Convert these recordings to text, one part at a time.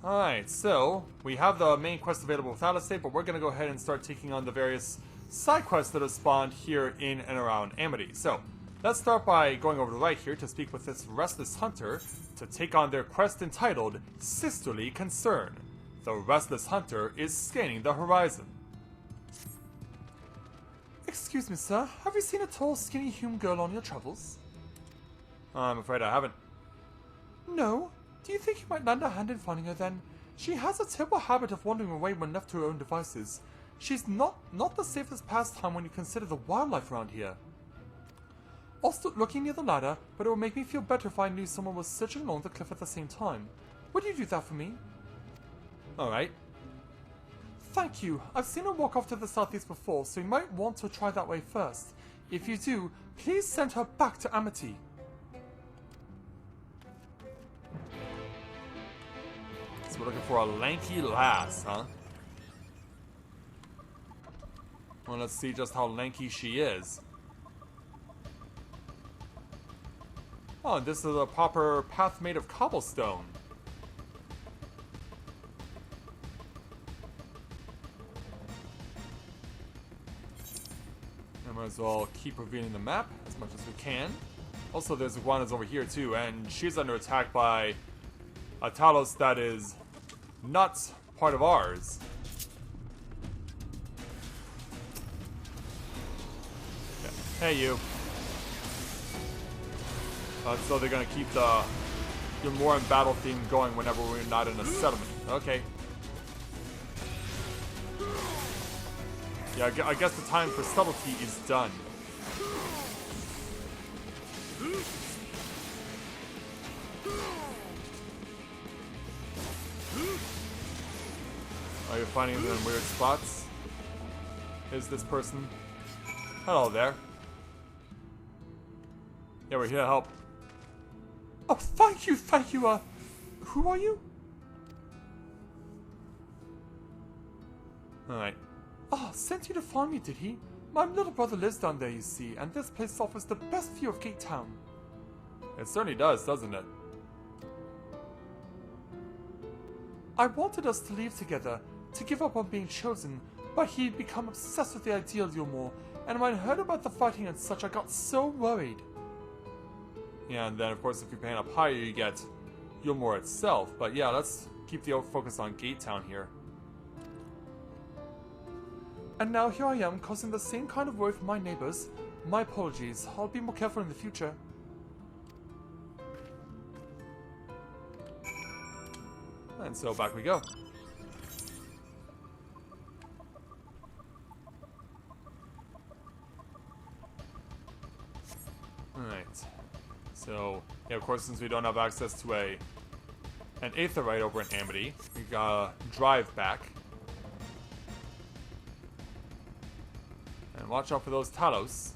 Alright, so we have the main quest available with Alistate, but we're going to go ahead and start taking on the various side quests that have spawned here in and around Amity. So, let's start by going over to the right here to speak with this Restless Hunter to take on their quest entitled Sisterly Concern. The Restless Hunter is scanning the horizon. Excuse me, sir. Have you seen a tall, skinny human girl on your travels? I'm afraid I haven't. No? Do you think you might lend a hand in finding her then? She has a terrible habit of wandering away when left to her own devices. She's not the safest pastime when you consider the wildlife around here. I'll start looking near the ladder, but it would make me feel better if I knew someone was searching along the cliff at the same time. Would you do that for me? Alright. Thank you. I've seen her walk off to the southeast before, so you might want to try that way first. If you do, please send her back to Amity. So we're looking for a lanky lass, huh? Well, let's see just how lanky she is. Oh, and this is a proper path made of cobblestone. I might as well keep revealing the map as much as we can. Also, there's iguanas over here too, and she's under attack by a Talos that is not part of ours. Yeah. Hey, you. So they're gonna keep the more in battle theme going whenever we're not in a settlement. Okay. Yeah, I guess the time for subtlety is done. Are you finding them in weird spots? Is this person? Hello there. Yeah, we're here to help. Oh, thank you, who are you? Alright. Ah, sent you to find me, did he? My little brother lives down there, you see, and this place offers the best view of Gate Town. It certainly does, doesn't it? I wanted us to leave together, to give up on being chosen, but he'd become obsessed with the ideal Yulmore, and when I heard about the fighting and such, I got so worried. Yeah, and then of course if you're paying up higher, you get Yulmore itself, but yeah, let's keep the focus on Gate Town here. And now here I am, causing the same kind of worry for my neighbors. My apologies, I'll be more careful in the future. And so back we go. Alright. So, yeah, of course, since we don't have access to an Aetherite over in Amity, we gotta drive back. And watch out for those Talos.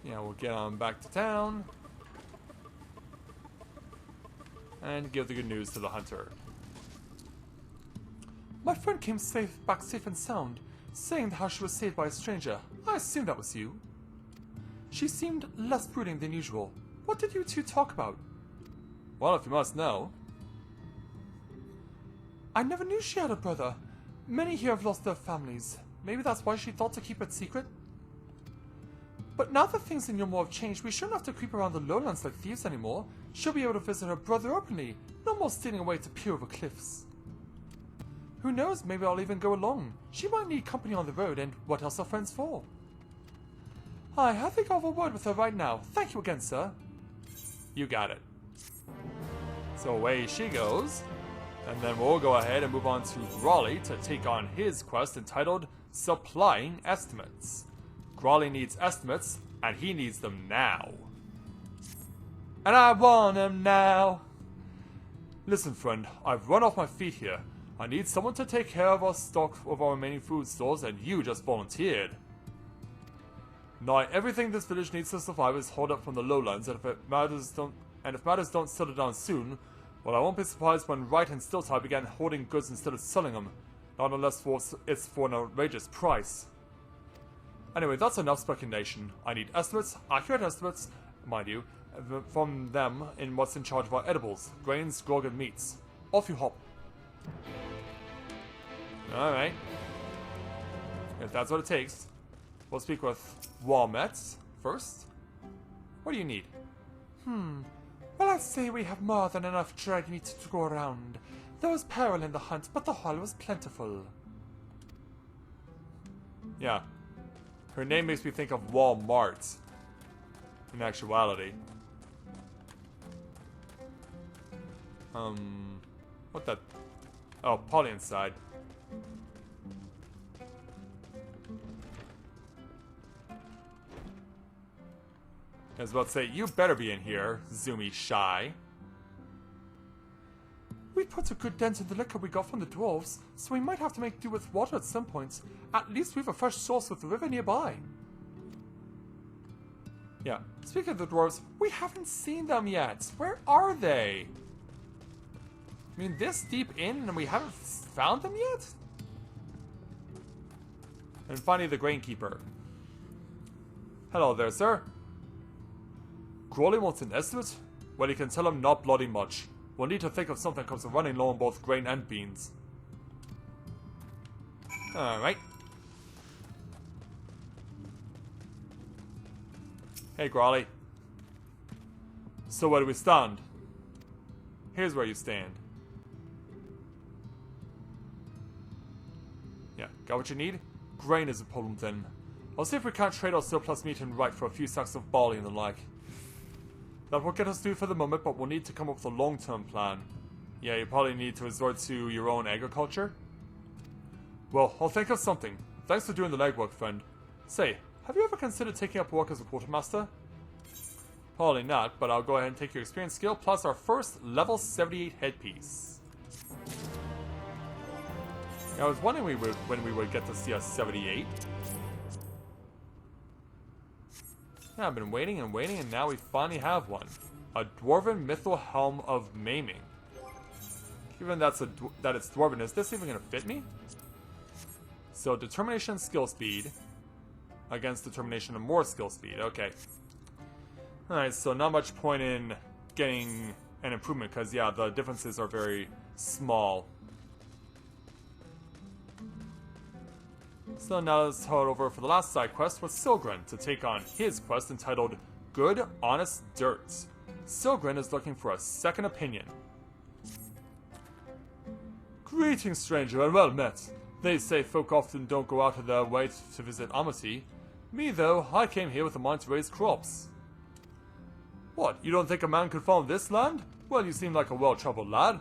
Yeah, we'll get on back to town. And give the good news to the hunter. My friend came back safe and sound, saying how she was saved by a stranger. I assumed that was you. She seemed less brooding than usual. What did you two talk about? Well, if you must know. I never knew she had a brother. Many here have lost their families. Maybe that's why she thought to keep it secret. But now that things in Yulmore have changed, we shouldn't have to creep around the lowlands like thieves anymore. She'll be able to visit her brother openly. No more stealing away to peer over cliffs. Who knows, maybe I'll even go along. She might need company on the road, and what else are friends for? Hi, I think I'll have a word with her right now. Thank you again, sir. You got it. So away she goes. And then we'll go ahead and move on to Grawley to take on his quest entitled Supplying Estimates. Grawley needs estimates, and he needs them now. And I want them now. Listen, friend, I've run off my feet here. I need someone to take care of our stock of our remaining food stores, and you just volunteered. Now, everything this village needs to survive is hauled up from the lowlands, and if matters don't settle down soon, well, I won't be surprised when Wright and Stilltide began hoarding goods instead of selling them, not unless it's for an outrageous price. Anyway, that's enough speculation. I need estimates, accurate estimates, mind you, from them in what's in charge of our edibles. Grains, Gulg, and meats. Off you hop. Alright. If that's what it takes. We'll speak with Walmet first. What do you need? Well, I'd say we have more than enough drag meat to go around. There was peril in the hunt, but the haul was plentiful. Yeah. Her name makes me think of Walmart. In actuality. What the... Oh, Polly inside. I was about to say, you better be in here, Zoomy Shy. We put a good dent in the liquor we got from the dwarves, so we might have to make do with water at some point. At least we have a fresh source with the river nearby. Yeah, speaking of the dwarves, we haven't seen them yet. Where are they? I mean, this deep in and we haven't found them yet? And finally, the grainkeeper. Hello there, sir. Crawley wants an estimate? Well, you can tell him not bloody much. We'll need to think of something comes to running low on both grain and beans. Alright. Hey, Crawley. So where do we stand? Here's where you stand. Yeah, got what you need? Grain is a problem then. I'll see if we can't trade our surplus meat and right for a few sacks of barley and the like. That will get us through for the moment, but we'll need to come up with a long-term plan. Yeah, you probably need to resort to your own agriculture. Well, I'll think of something. Thanks for doing the legwork, friend. Say, have you ever considered taking up work as a quartermaster? Probably not, but I'll go ahead and take your experience skill plus our first level 78 headpiece. I was wondering when we would get to see a 78. Yeah, I've been waiting and waiting, and now we finally have one. A Dwarven Mythal Helm of Maiming. Given that it's Dwarven, is this even going to fit me? So, Determination Skill Speed against Determination and more Skill Speed. Okay. Alright, so not much point in getting an improvement, because, yeah, the differences are very small. So now let's head over for the last side quest with Silgren to take on his quest entitled Good Honest Dirt. Silgren is looking for a second opinion. Greetings, stranger, and well met. They say folk often don't go out of their way to visit Amity. Me, though, I came here with a mind to raise crops. What, you don't think a man could farm this land? Well, you seem like a well-traveled lad.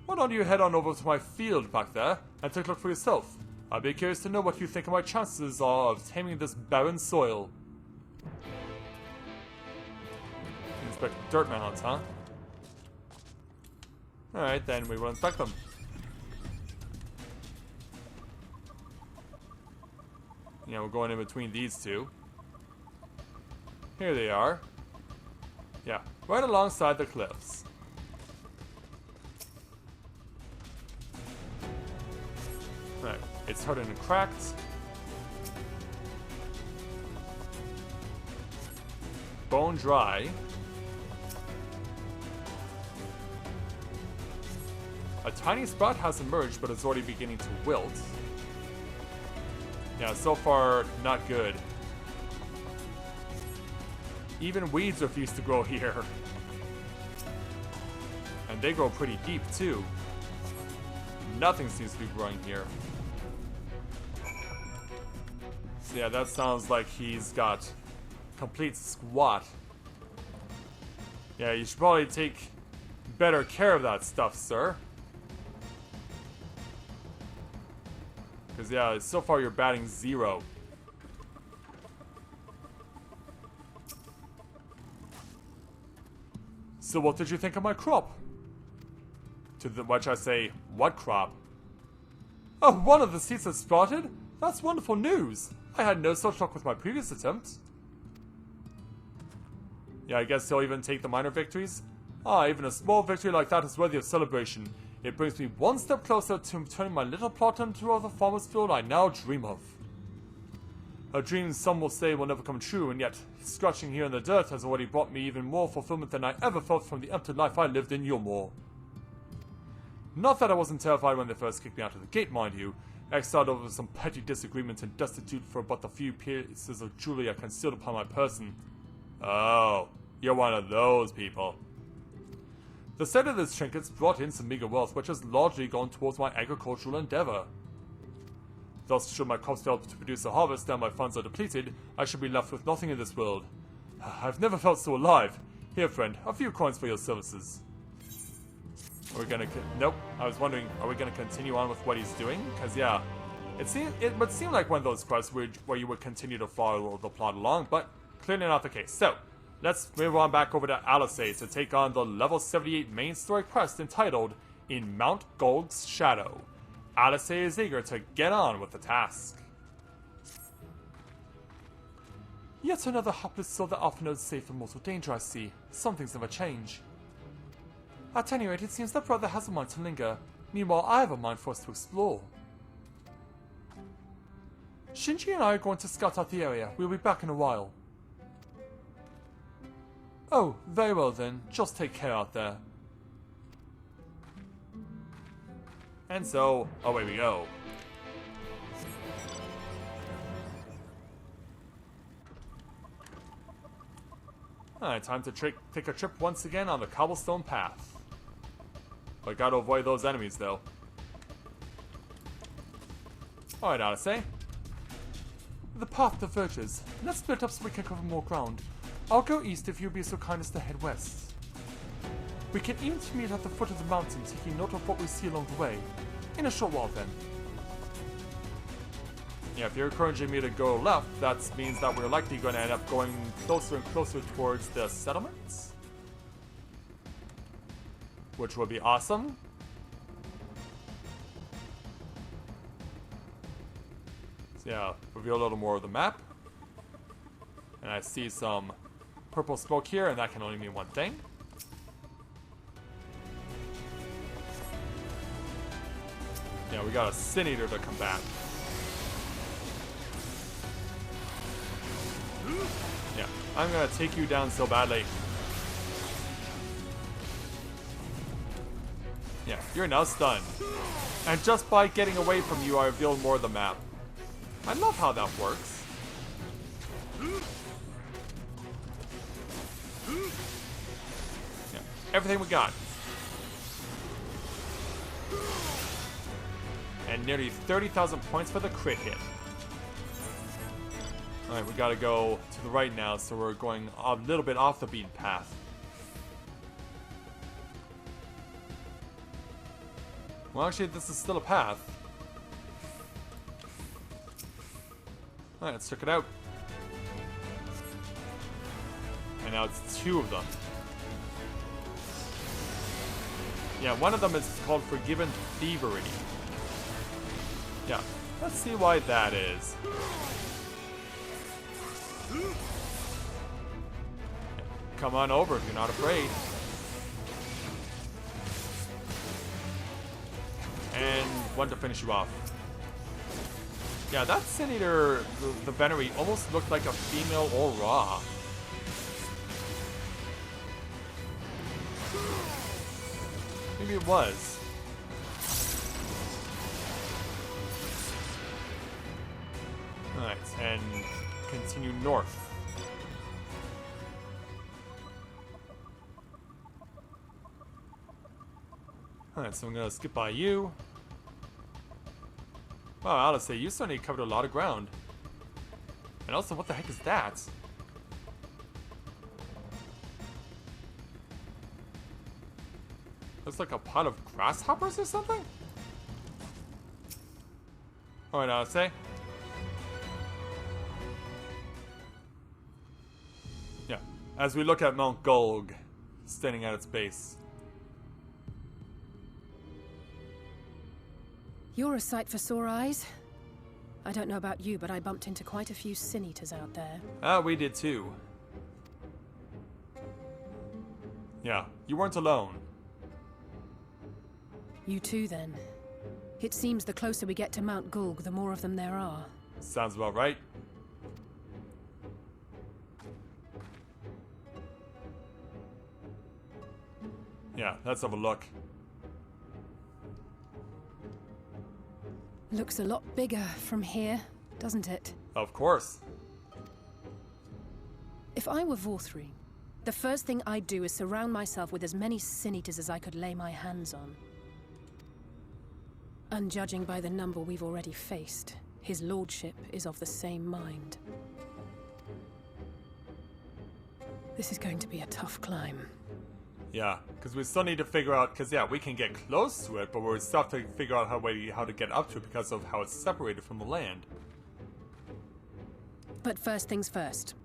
Why don't you head on over to my field back there and take a look for yourself? I'd be curious to know what you think of my chances are of taming this barren soil. Inspect dirt mounds, huh? Alright, then we will inspect them. Yeah, we're going in between these two. Here they are. Yeah, right alongside the cliffs. Right. It's hardened and cracked. Bone dry. A tiny sprout has emerged, but it's already beginning to wilt. Yeah, so far, not good. Even weeds refuse to grow here. And they grow pretty deep, too. Nothing seems to be growing here. So yeah, that sounds like he's got complete squat. Yeah, you should probably take better care of that stuff, sir. Because yeah, so far you're batting 0. So what did you think of my crop? To which I say, what crop? Oh, one of the seeds has sprouted? That's wonderful news. I had no such luck with my previous attempt. Yeah, I guess he'll even take the minor victories. Ah, even a small victory like that is worthy of celebration. It brings me one step closer to turning my little plot into the farmer's field I now dream of. A dream some will say will never come true, and yet, scratching here in the dirt has already brought me even more fulfillment than I ever felt from the empty life I lived in Yulmore. Not that I wasn't terrified when they first kicked me out of the gate, mind you, exiled over some petty disagreements and destitute for but the few pieces of jewelry I concealed upon my person. Oh, you're one of those people. The sale of these trinkets brought in some meager wealth, which has largely gone towards my agricultural endeavor. Thus, should my crops fail to produce a harvest and my funds are depleted, I should be left with nothing in this world. I've never felt so alive. Here, friend, a few coins for your services. Are we gonna... Nope. I was wondering, are we gonna continue on with what he's doing? Because, yeah, it would seem like one of those quests where you would continue to follow the plot along, but clearly not the case. So, let's move on back over to Alice to take on the level 78 main story quest entitled In Mount Gulg's Shadow. Alice is eager to get on with the task. Yet another hapless soul that often knows safe from mortal danger, I see. Some things never change. At any rate, it seems that brother has a mind to linger. Meanwhile, I have a mind for us to explore. Shinji and I are going to scout out the area. We'll be back in a while. Oh, very well then. Just take care out there. And so, away we go. Alright, time to take a trip once again on the cobblestone path. But gotta avoid those enemies, though. Alright, Alice. The path diverges. Let's split up so we can cover more ground. I'll go east if you'll be so kind as to head west. We can even meet at the foot of the mountain, taking note of what we see along the way. In a short while, then. Yeah, if you're encouraging me to go left, that means that we're likely going to end up going closer and closer towards the settlements. Which would be awesome. So yeah, reveal a little more of the map. And I see some purple smoke here, and that can only mean one thing. Yeah, we got a Sin Eater to combat. Yeah, I'm gonna take you down so badly. Yeah, you're now stunned. And just by getting away from you, I revealed more of the map. I love how that works. Yeah, everything we got. And nearly 30,000 points for the crit hit. Alright, we gotta go to the right now, so we're going a little bit off the beaten path. Well, actually, this is still a path. Alright, let's check it out. And now it's two of them. Yeah, one of them is called Forgiven Thievery. Yeah, let's see why that is. Come on over if you're not afraid. And one to finish you off. Yeah, that Sin Eater, the Venery, almost looked like a female Aura. Maybe it was. Alright, and continue north. Alright, so I'm gonna skip by you. Wow, Alice, you certainly covered a lot of ground. And also, what the heck is that? Looks like a pot of grasshoppers or something? Alright, Alice. Yeah, as we look at Mount Gulg, standing at its base. You're a sight for sore eyes. I don't know about you, but I bumped into quite a few Sin Eaters out there. Ah, we did too. Yeah, you weren't alone. You too, then. It seems the closer we get to Mount Gulg, the more of them there are. Sounds about right. Yeah, let's have a look. Looks a lot bigger from here, doesn't it? Of course. If I were Vorthri, the first thing I'd do is surround myself with as many sin eaters as I could lay my hands on. And judging by the number we've already faced, his lordship is of the same mind. This is going to be a tough climb. Yeah, because we still need to figure out, because yeah, we can get close to it, but we still have to figure out how to get up to it because of how it's separated from the land. But first things first.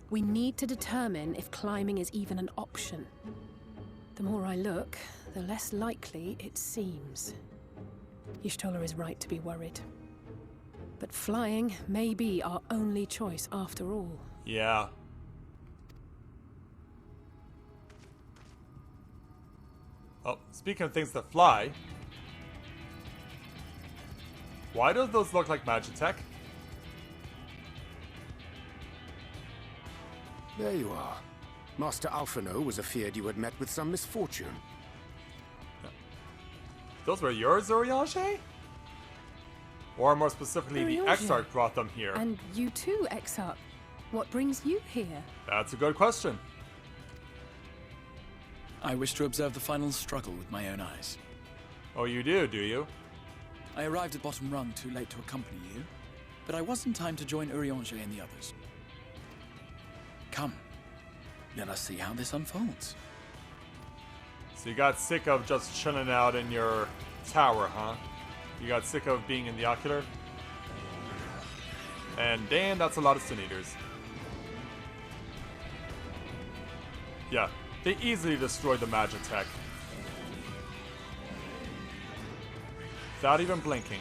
We need to determine if climbing is even an option. The more I look, the less likely it seems. Y'shtola is right to be worried. But flying may be our only choice after all. Yeah. Oh, speaking of things that fly, why do those look like Magitech? There you are. Master Alphino was afeard you had met with some misfortune. Those were yours, Urianger? Or more specifically, the Urianger. Exarch brought them here? And you too, Exarch. What brings you here? That's a good question. I wish to observe the final struggle with my own eyes. Oh, you do you? I arrived at bottom rung too late to accompany you, but I was in time to join Urianger and the others. Come, let us see how this unfolds. So you got sick of just chilling out in your tower, huh? You got sick of being in the ocular? And damn, that's a lot of Sin Eaters. Yeah, they easily destroyed the Magitech. Without even blinking.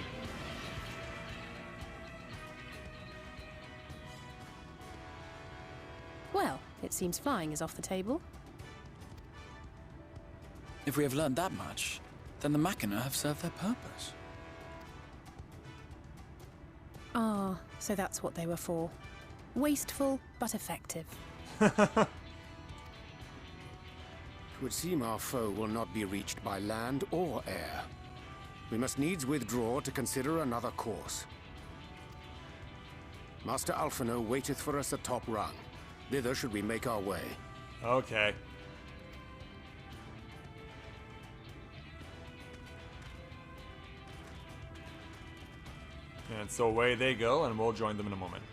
Well, it seems flying is off the table. If we have learned that much, then the Machina have served their purpose. Ah, so that's what they were for. Wasteful, but effective. It would seem our foe will not be reached by land or air. We must needs withdraw to consider another course. Master Alphino waiteth for us atop rung. Thither should we make our way. Okay. And so away they go, and we'll join them in a moment.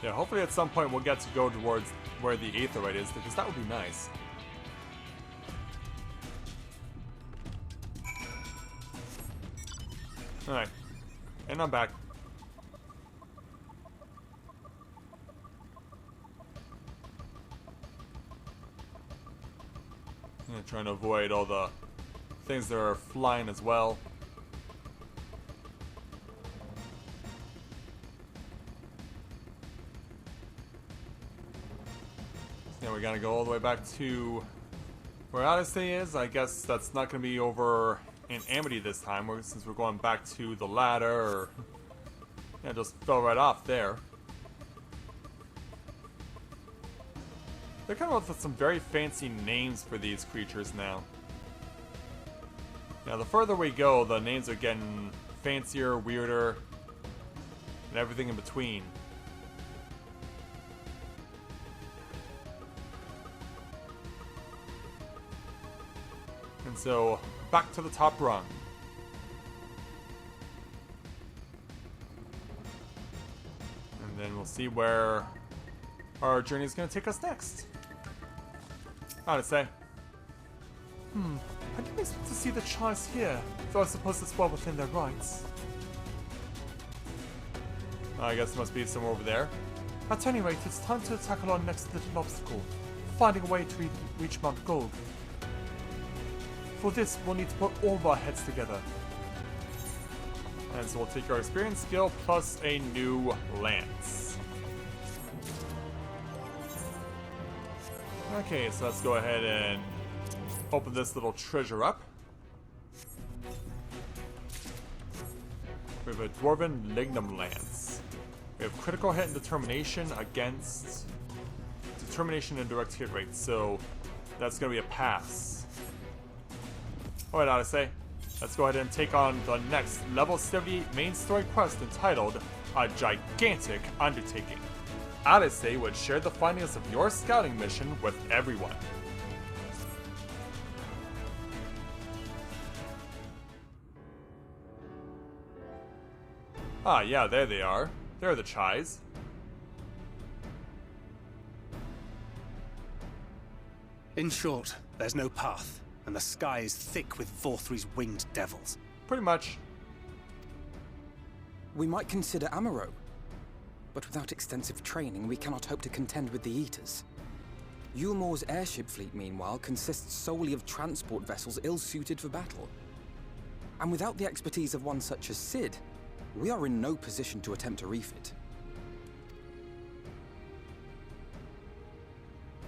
Yeah, hopefully at some point we'll get to go towards where the Aetherite is, because that would be nice. Alright. And I'm back. Trying to avoid all the things that are flying as well. So now we gotta go all the way back to where Odyssey is. I guess that's not gonna be over in Amity this time, since we're going back to the ladder. Or, yeah, just fell right off there. They're kind of with some very fancy names for these creatures now. Now, the further we go, the names are getting fancier, weirder, and everything in between. And so, back to the top rung. And then we'll see where our journey is going to take us next. How'd it say? I didn't expect to see the Charles here, though I suppose it's well within their rights. I guess it must be somewhere over there. At any rate, it's time to tackle our next little obstacle, finding a way to reach Mount Gulg. For this, we'll need to put all of our heads together. And so we'll take our experience skill plus a new lance. Okay, so let's go ahead and open this little treasure up. We have a Dwarven Lignum Lance. We have critical hit and determination against determination and direct hit rate, so that's going to be a pass. Alright, Odyssey. Let's go ahead and take on the next level 78 main story quest entitled A Gigantic Undertaking. Odyssey would share the findings of your scouting mission with everyone. Ah, yeah, there they are. They're the Chais. In short, there's no path, and the sky is thick with Vorthri's winged devils. Pretty much. We might consider Amaro, but without extensive training, we cannot hope to contend with the Eaters. Yulmore's airship fleet, meanwhile, consists solely of transport vessels ill-suited for battle. And without the expertise of one such as Cid, we are in no position to attempt to refit.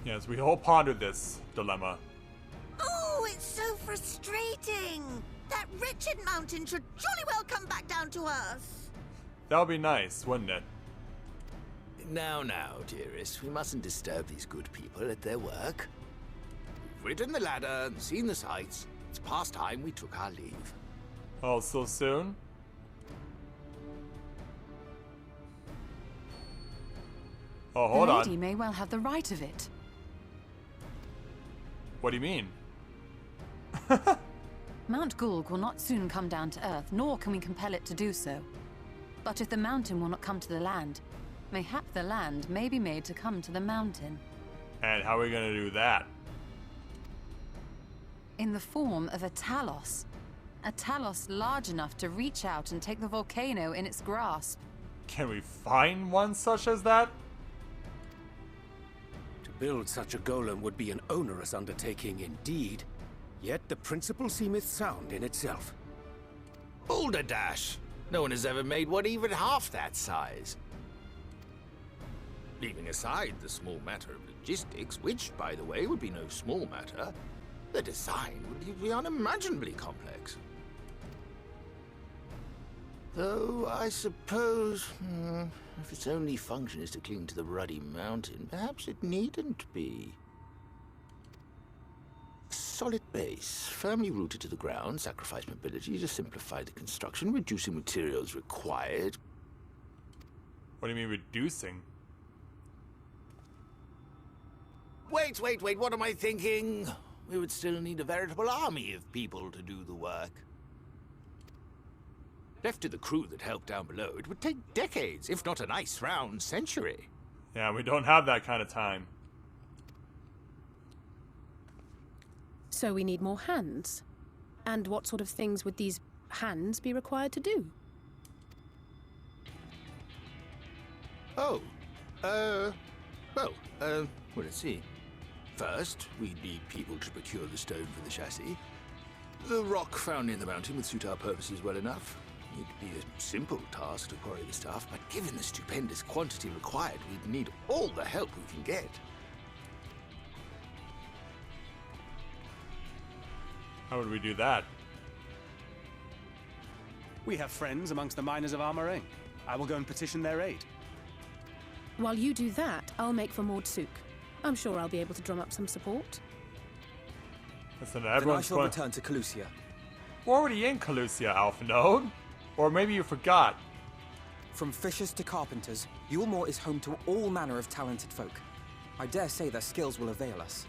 Yes, we all pondered this dilemma. Oh, it's so frustrating! That wretched mountain should jolly well come back down to Earth! That would be nice, wouldn't it? Now, dearest, we mustn't disturb these good people at their work. We've ridden the ladder and seen the sights. It's past time we took our leave. Oh, so soon? Oh, hold the on. lady may well have the right of it. What do you mean? Mount Gulg will not soon come down to Earth, nor can we compel it to do so. But if the mountain will not come to the land, mayhap the land may be made to come to the mountain. And how are we gonna do that? In the form of a Talos. A Talos large enough to reach out and take the volcano in its grasp. Can we find one such as that? To build such a golem would be an onerous undertaking indeed. Yet the principle seemeth sound in itself. Boulder Dash! No one has ever made one even half that size. Leaving aside the small matter of logistics, which, by the way, would be no small matter, the design would be unimaginably complex. Though, I suppose, if its only function is to cling to the ruddy mountain, perhaps it needn't be. A solid base, firmly rooted to the ground, sacrifice mobility to simplify the construction, reducing materials required. What do you mean reducing? Wait, what am I thinking? We would still need a veritable army of people to do the work. Left to the crew that helped down below, it would take decades, if not a nice round century. Yeah, we don't have that kind of time. So we need more hands. And what sort of things would these hands be required to do? Well, let's see. First, we'd need people to procure the stone for the chassis. The rock found in the mountain would suit our purposes well enough. It'd be a simple task to quarry the stuff, but given the stupendous quantity required, we'd need all the help we can get. How would we do that? We have friends amongst the miners of Armoring. I will go and petition their aid. While you do that, I'll make for Mordsuk. I'm sure I'll be able to drum up some support. Listen, Then I everyone's shall going... return to Calusia. We're already in Calusia, Alpha Node. Or maybe you forgot. From fishers to carpenters, Yulmore is home to all manner of talented folk. I dare say their skills will avail us.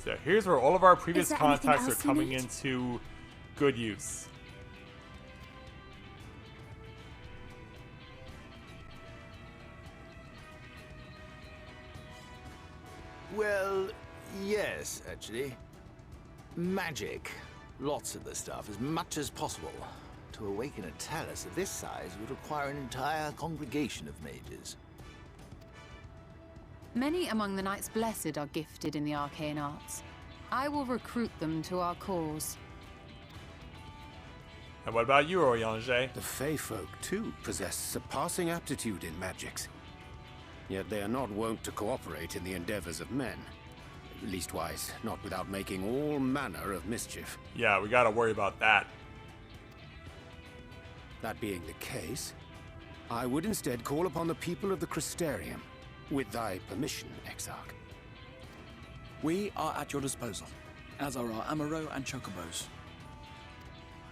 So here's where all of our previous Is there anything contacts are else you coming need? into good use. Well, yes, actually. Magic. Lots of the stuff, as much as possible. To awaken a Talus of this size would require an entire congregation of mages. Many among the Knights Blessed are gifted in the arcane arts. I will recruit them to our cause. And what about you, Oriange? The Fey folk, too, possess surpassing aptitude in magics. Yet they are not wont to cooperate in the endeavors of men. Leastwise, not without making all manner of mischief. Yeah, we gotta worry about that. That being the case, I would instead call upon the people of the Crystarium, with thy permission, Exarch. We are at your disposal, as are our Amaro and Chocobos.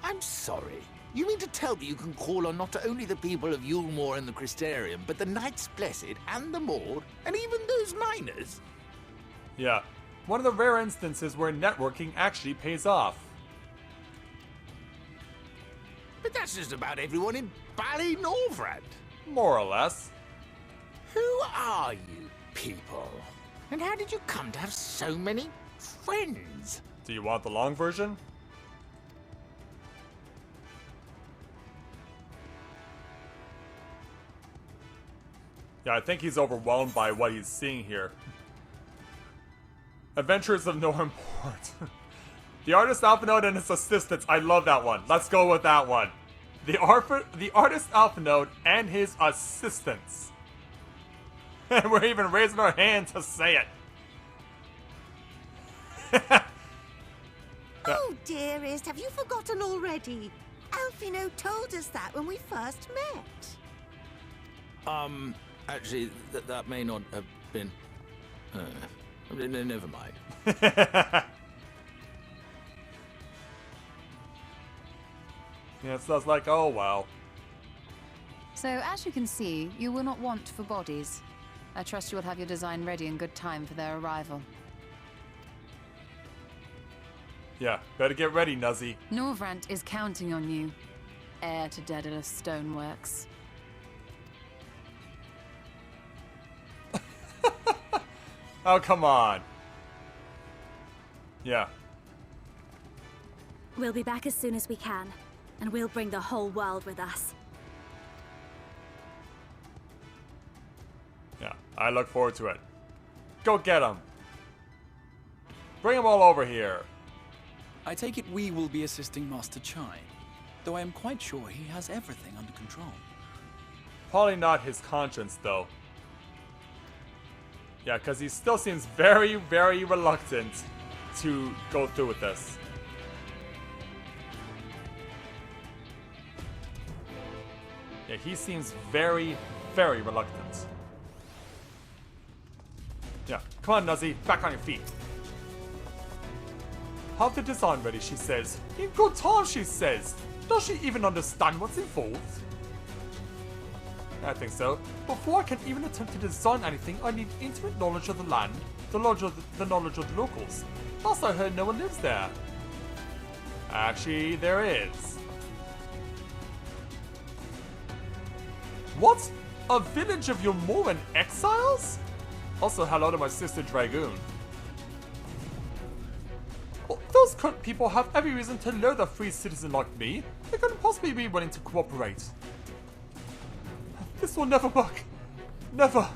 I'm sorry. You mean to tell me you can call on not only the people of Yulmore and the Crystarium, but the Knights Blessed and the Maud, and even those miners? Yeah. One of the rare instances where networking actually pays off. But that's just about everyone in Ballynorvrand. More or less. Who are you people? And how did you come to have so many friends? Do you want the long version? Yeah, I think he's overwhelmed by what he's seeing here. Adventures of no import. The artist Alphanode and his assistants. I love that one. Let's go with that one. The artist Alphanode and his assistants. And we're even raising our hand to say it. Oh, dearest, have you forgotten already? Alphino told us that when we first met. Actually, that may not have been... never mind. Yeah, so I was like, oh wow. So, as you can see, you will not want for bodies. I trust you will have your design ready in good time for their arrival. Yeah, better get ready, Nuzzy. Norvrant is counting on you, heir to Daedalus Stoneworks. Oh, come on. Yeah. We'll be back as soon as we can, and we'll bring the whole world with us. Yeah, I look forward to it. Go get them. Bring them all over here. I take it we will be assisting Master Chai, though I am quite sure he has everything under control. Probably not his conscience, though. Yeah, because he still seems very, very reluctant to go through with this. Yeah, he seems very, very reluctant. Yeah, come on, Nuzzy, back on your feet. Have the design ready, she says. In good time, she says. Does she even understand what's involved? I think so. Before I can even attempt to design anything, I need intimate knowledge of the land, the knowledge of the locals. Last I heard, no one lives there. Actually, there is. What? A village of Yulmoran exiles? Also, hello to my sister Dragoon. Well, those cunt people have every reason to loathe a free citizen like me. They couldn't possibly be willing to cooperate. This will never work. Never.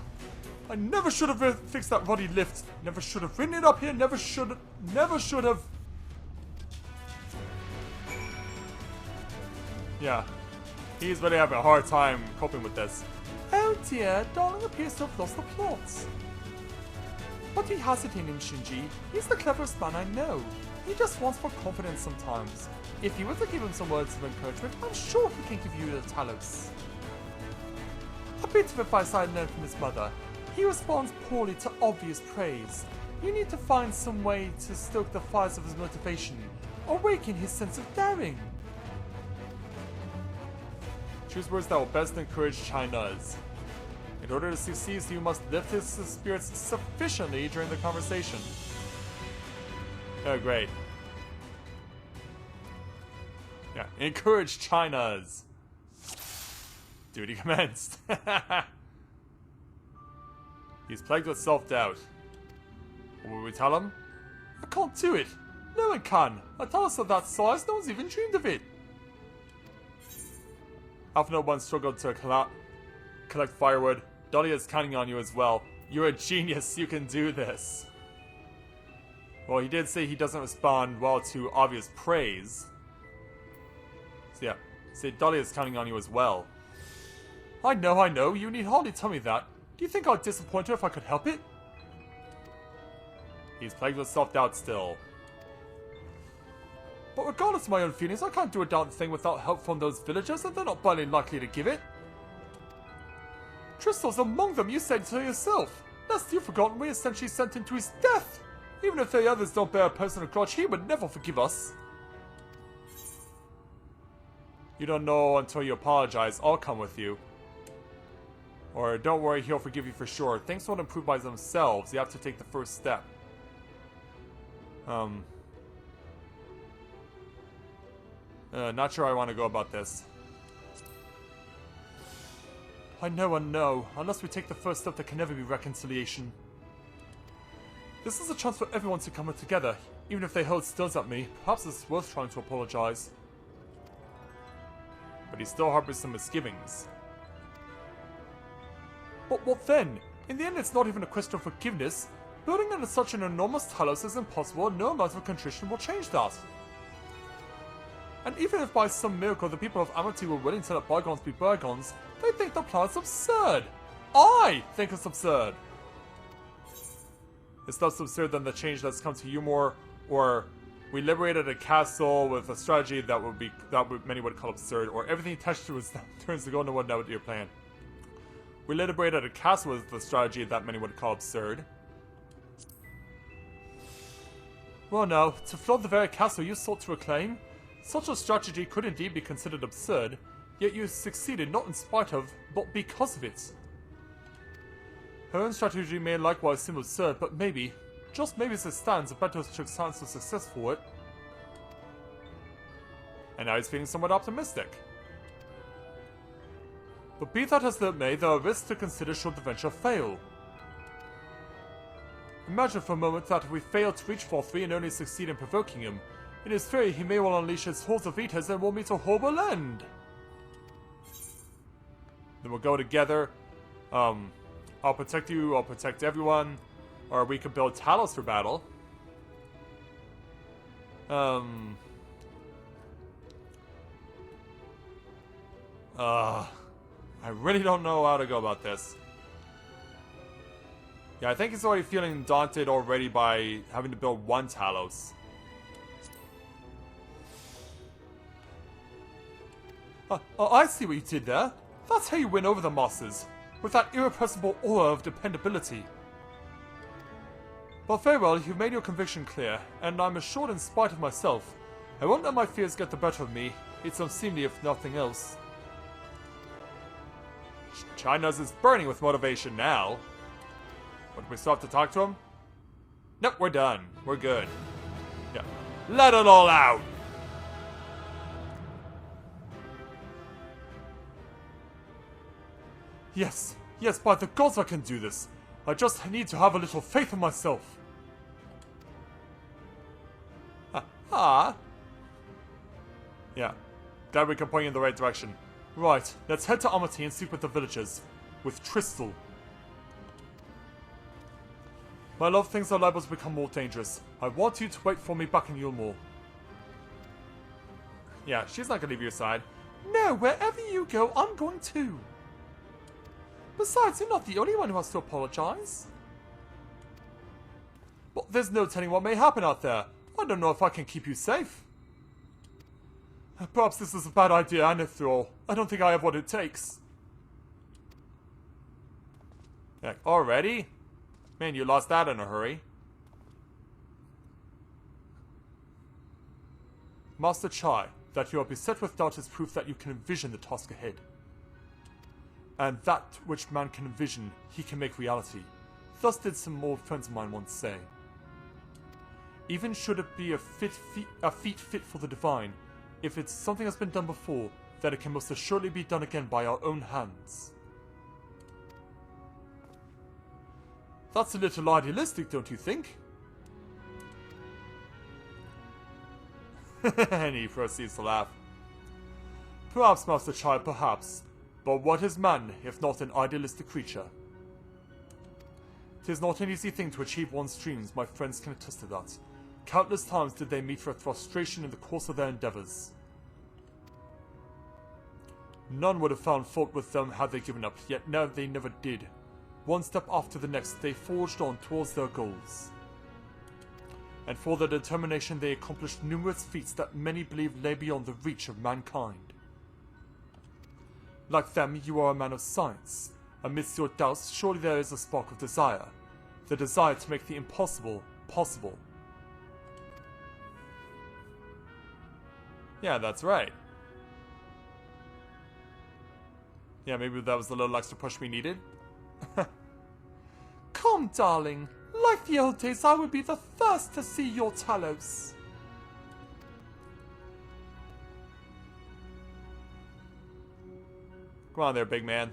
I never should have fixed that ruddy lift. Never should have ridden it up here. Never should have. Yeah. He's really having a hard time coping with this. Oh dear, Darling appears to have lost the plot. But he has it in him, Shinji. He's the cleverest man I know. He just wants for confidence sometimes. If you were to give him some words of encouragement, I'm sure he can give you the Talos. A bit of advice I learned from his mother. He responds poorly to obvious praise. You need to find some way to stoke the fires of his motivation, awaken his sense of daring. Choose words that will best encourage China's. In order to succeed, you must lift his spirits sufficiently during the conversation. Oh, great. Yeah, encourage China's. Duty commenced. He's plagued with self-doubt. What will we tell him? I can't do it. No one can. A Talos of that size, no one's even dreamed of it. Alpha once struggled to collect firewood. Dahlia is counting on you as well. You're a genius, you can do this. Well, he did say he doesn't respond well to obvious praise. So yeah, say Dahlia is counting on you as well. I know, you need hardly tell me that. Do you think I'd disappoint her if I could help it? He's plagued with self-doubt still. But regardless of my own feelings, I can't do a darn thing without help from those villagers, and they're not barely likely to give it. Tristel's among them, you said so yourself. Lest you've forgotten, we essentially sent him to his death. Even if the others don't bear a personal grudge, he would never forgive us. You don't know until you apologize. I'll come with you. Or don't worry, he'll forgive you for sure. Things won't improve by themselves. You have to take the first step. Not sure I want to go about this. I know and know. Unless we take the first step, there can never be reconciliation. This is a chance for everyone to come together. Even if they hold stones at me, perhaps it's worth trying to apologize. But he still harbors some misgivings. But what then? In the end, it's not even a question of forgiveness. Building into such an enormous talos is impossible, and no amount of contrition will change that. And even if by some miracle the people of Amity were willing to let bygones be bygones, they think the plan's absurd. I think it's absurd. It's less absurd than the change that's come to Umor, or we liberated a castle with a strategy that many would call absurd, or everything attached to it turns to go into one now with your plan. We liberated a castle with a strategy that many would call absurd. Well now, to flood the very castle you sought to reclaim, such a strategy could indeed be considered absurd, yet you succeeded not in spite of, but because of it. Her own strategy may likewise seem absurd, but maybe, just maybe as it stands, a better chance of success for it. And now he's feeling somewhat optimistic. But be that as it may, there are risks to consider should the venture fail. Imagine for a moment that if we fail to reach 4-3 and only succeed in provoking him, in his fury he may well unleash his hordes of eaters and will meet a horrible end. Then we'll go together. I'll protect you, I'll protect everyone. Or we could build Talos for battle. I really don't know how to go about this. Yeah, I think he's already feeling daunted already by having to build one Talos. I see what you did there. That's how you win over the mosses, with that irrepressible aura of dependability. But very well, you've made your conviction clear, and I'm assured in spite of myself, I won't let my fears get the better of me. It's unseemly if nothing else. China's is burning with motivation now. But we still have to talk to him? Nope, we're done. We're good. Yeah. Let it all out! Yes, yes, by the gods I can do this. I just need to have a little faith in myself. Yeah, glad we can point you in the right direction. Right, let's head to Amity and speak with the villagers. With Tristel. My love, things are liable to become more dangerous. I want you to wait for me back in Yulmore. Yeah, she's not gonna leave your side. No, wherever you go, I'm going too. Besides, you're not the only one who has to apologize. But there's no telling what may happen out there. I don't know if I can keep you safe. Perhaps this is a bad idea, and after all, I don't think I have what it takes. Yeah, already? Man, you lost that in a hurry. Master Chai, that you are beset with doubt is proof that you can envision the task ahead. And that which man can envision, he can make reality. Thus did some old friends of mine once say. Even should it be a feat fit for the divine, if it's something that's been done before, then it can most assuredly be done again by our own hands. That's a little idealistic, don't you think? And he proceeds to laugh. Perhaps, Master Child, perhaps. But what is man, if not an idealistic creature? 'Tis not an easy thing to achieve one's dreams, my friends can attest to that. Countless times did they meet for frustration in the course of their endeavors. None would have found fault with them had they given up, yet now they never did. One step after the next, they forged on towards their goals. and for their determination they accomplished numerous feats that many believe lay beyond the reach of mankind. Like them, you are a man of science. Amidst your doubts, surely there is a spark of desire. The desire to make the impossible possible. Yeah, that's right. Yeah, maybe that was the little extra push we needed. Come, darling. Like the old days, I would be the first to see your Talos. Come on there, big man.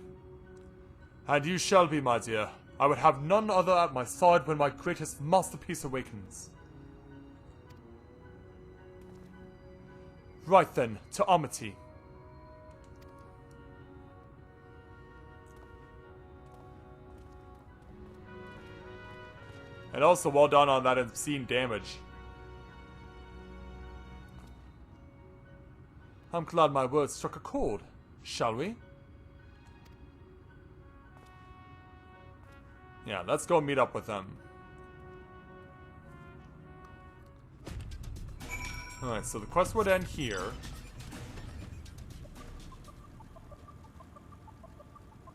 And you shall be, my dear. I would have none other at my side when my greatest masterpiece awakens. Right then, to Amity. And also, well done on that obscene damage. I'm glad my words struck a chord. Shall we? Yeah, let's go meet up with them. Alright, so the quest would end here.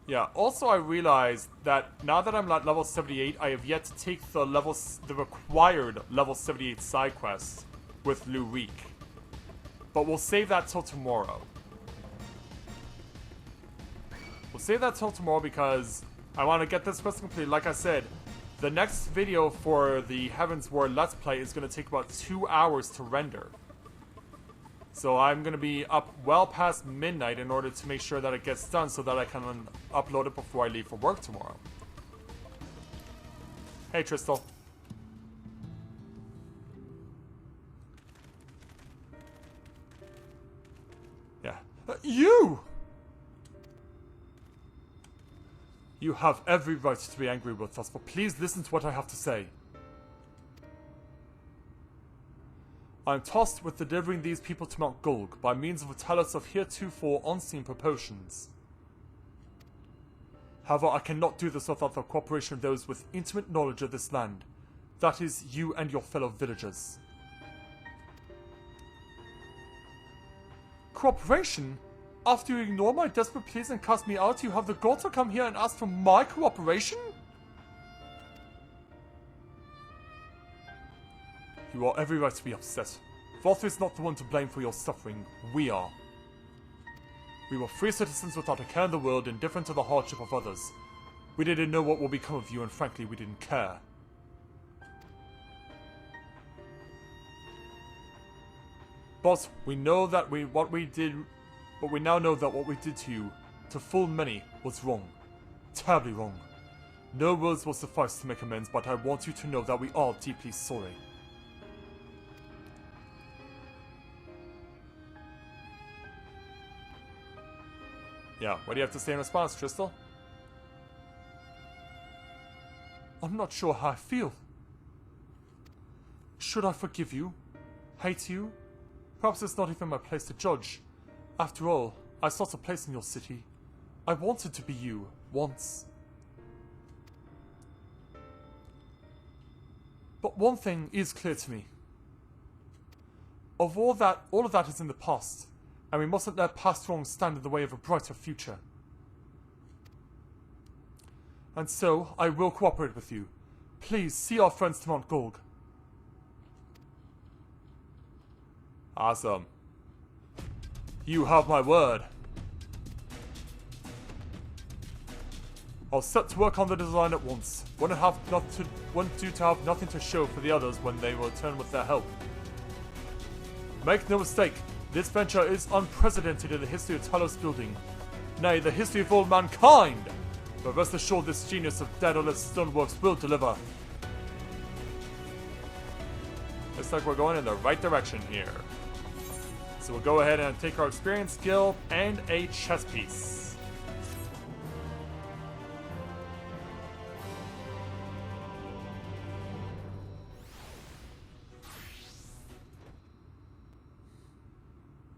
Yeah, also I realized that now that I'm at level 78, I have yet to take the required level 78 side quest with Lurik. But we'll save that till tomorrow. We'll save that till tomorrow because I want to get this quest completed. Like I said, the next video for the Heaven's Ward Let's Play is going to take about 2 hours to render. So I'm going to be up well past midnight in order to make sure that it gets done so that I can upload it before I leave for work tomorrow. Hey, Tristal. Yeah. You! You have every right to be angry with us, but please listen to what I have to say. I am tasked with delivering these people to Mount Gulg by means of a talos of heretofore unseen proportions. However, I cannot do this without the cooperation of those with intimate knowledge of this land. That is, you and your fellow villagers. Cooperation? After you ignore my desperate pleas and cast me out, you have the gall to come here and ask for my cooperation? You are every right to be upset. Valther is not the one to blame for your suffering. We are. We were free citizens without a care in the world, indifferent to the hardship of others. We didn't know what will become of you, and frankly, we didn't care. But we know that we now know that what we did to you, to full many, was wrong. Terribly wrong. No words will suffice to make amends, but I want you to know that we are deeply sorry. Yeah, what do you have to say in response, Tristal? I'm not sure how I feel. Should I forgive you? Hate you? Perhaps it's not even my place to judge. After all, I sought a place in your city. I wanted to be you, once. But one thing is clear to me. All of that is in the past, and we mustn't let past wrongs stand in the way of a brighter future. And so, I will cooperate with you. Please, see our friends to Mount Gulg. Awesome. You have my word. I'll set to work on the design at once. Want you to have nothing to show for the others when they return with their help. Make no mistake, this venture is unprecedented in the history of Talos building. Nay, the history of all mankind! But rest assured this genius of Daedalus Stoneworks will deliver. Looks like we're going in the right direction here. So we'll go ahead and take our experience skill and a chess piece.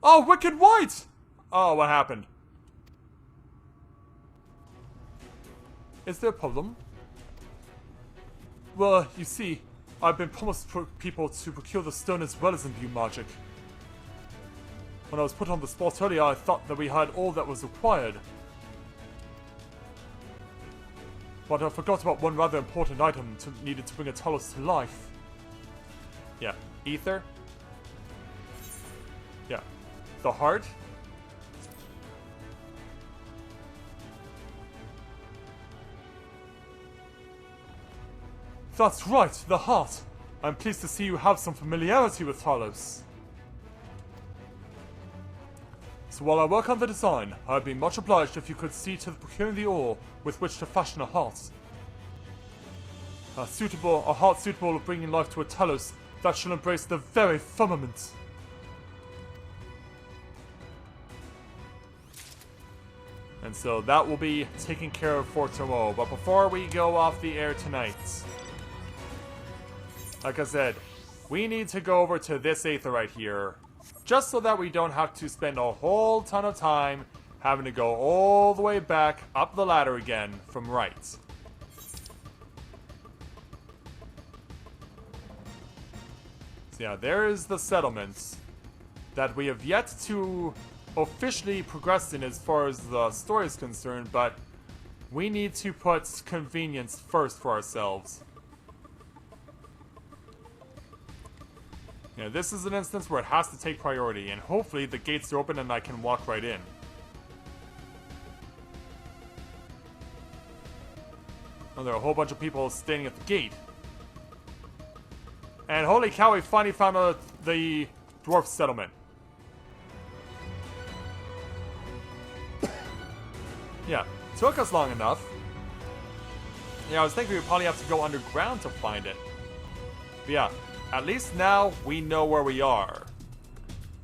Oh, Wicked White! Oh, what happened? Is there a problem? Well, you see, I've been promised people to procure the stone as well as imbue magic. When I was put on the spot earlier, I thought that we had all that was required. But I forgot about one rather important item needed to bring a Talos to life. Yeah, ether. Yeah, the heart. That's right, the heart. I'm pleased to see you have some familiarity with Talos. So while I work on the design, I'd be much obliged if you could see to procuring the ore with which to fashion a heart. A heart suitable of bringing life to a Talos that shall embrace the very firmament. And so that will be taken care of for tomorrow. But before we go off the air tonight, like I said, we need to go over to this Aether right here. Just so that we don't have to spend a whole ton of time having to go all the way back up the ladder again from right. So yeah, there is the settlement that we have yet to officially progress in as far as the story is concerned, but we need to put convenience first for ourselves. Yeah, this is an instance where it has to take priority, and hopefully the gates are open and I can walk right in. Oh, there are a whole bunch of people standing at the gate. And holy cow, we finally found the dwarf settlement. Yeah, took us long enough. Yeah, I was thinking we'd probably have to go underground to find it. But yeah. At least now we know where we are.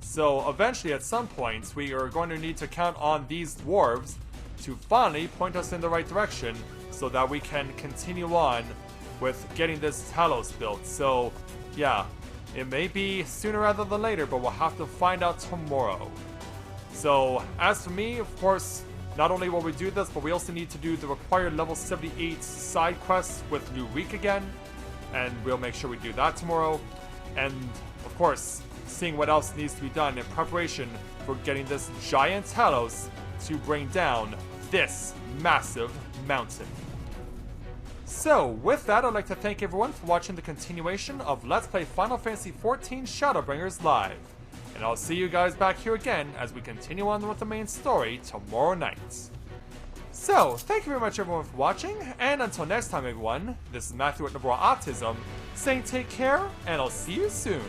So eventually at some points we are going to need to count on these dwarves to finally point us in the right direction so that we can continue on with getting this Talos built. So yeah, it may be sooner rather than later, but we'll have to find out tomorrow. So as for me, of course, not only will we do this, but we also need to do the required level 78 side quests with Lurik again. And we'll make sure we do that tomorrow. And, of course, seeing what else needs to be done in preparation for getting this giant Talos to bring down this massive mountain. So, with that, I'd like to thank everyone for watching the continuation of Let's Play Final Fantasy XIV Shadowbringers Live. And I'll see you guys back here again as we continue on with the main story tomorrow night. So, thank you very much everyone for watching, and until next time everyone, this is Matthew at Nabora Autism, saying take care, and I'll see you soon.